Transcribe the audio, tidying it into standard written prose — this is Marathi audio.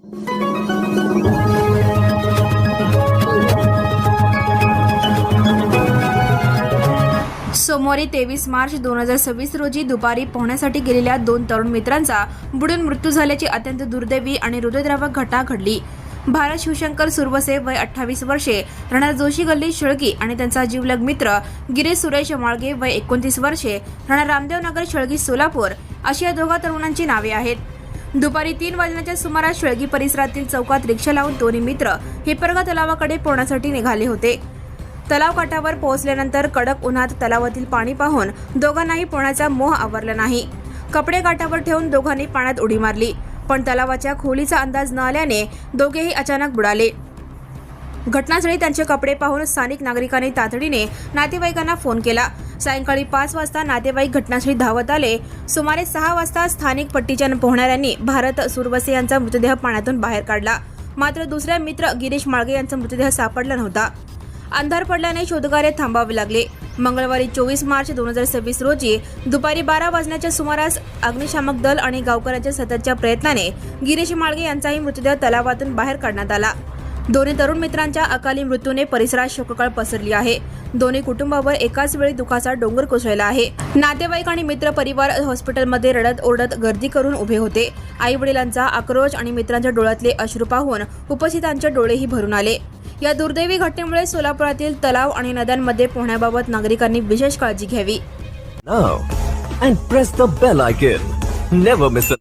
सोमवारी 23 मार्च 2026 रोजी दुपारी पोहण्यासाठी गेलेल्या 2 तरुण मित्रांचा बुडून मृत्यू झाल्याची अत्यंत दुर्दैवी आणि हृदयद्रावक घटना घडली। भारत शिवशंकर सुरवसे वय 28 वर्षे, राहणार जोशी गल्ली शेळगी आणि त्यांचा जीवलग मित्र गिरीश सुरेश माळगे वय 29 वर्षे, राहणार रामदेव नगर शेळगी सोलापूर अशी या दोघा तरुणांची नावे आहेत। दुपारी 3 वाजण्याच्या सुमारास शेळगी परिसरातील चौकात रिक्षा लावून दोन्ही मित्र हिप्परगा तलावाकडे पोहण्यासाठी निघाले होते। तलाव काठावर पोहोचल्यानंतर कडक उन्हात तलावातील पाणी पाहून दोघांनाही पोहण्याचा मोह आवरला नाही। कपडे काठावर ठेवून दोघांनी पाण्यात उडी मारली, पण तलावाच्या खोलीचा अंदाज न आल्याने दोघेही अचानक बुडाले। घटनास्थळी त्यांचे कपडे पाहून स्थानिक नागरिकांनी तातडीने नातेवाईकांना फोन केला। सायंकाळी 5 वाजता नातेवाईक घटनास्थळी धावत आले। सुमारे 6 वाजता स्थानिक पट्टीच्या पोहणाऱ्यांनी भारत सुरवसे यांचा मृतदेह पाण्यातून बाहेर काढला, मात्र दुसरा मित्र गिरीश माळगे यांचा मृतदेह सापडला नव्हता। अंधार पडल्याने शोधकार्य थांबावे लागले। मंगळवारी 24 मार्च 2026 रोजी दुपारी 12 वाजण्याच्या सुमारास अग्निशामक दल आणि गावकऱ्यांच्या सततच्या प्रयत्नाने गिरीश माळगे यांचाही मृतदेह तलावातून बाहेर काढण्यात आला। दोन्ही तरुण मित्रांच्या अकाली मृत्यूने परिसरात शोककळ पसरली आहे। दोन्ही कुटुंबावर एकाच वेळी दुःखाचा डोंगर कोसळला आहे। नातेवाईक आणि मित्र परिवार हॉस्पिटलमध्ये रडत ओरडत गर्दी करून उभे होते। आई वडिलांचा आक्रोश आणि मित्रांच्या डोळ्यातले अश्रू पाहून उपस्थितांचे डोळेही भरून आले। या दुर्दैवी घटनेमुळे सोलापुरातील तलाव आणि नद्यांमध्ये पोहण्याबाबत नागरिकांनी विशेष काळजी घ्यावी। Now and press the bell icon. Never miss a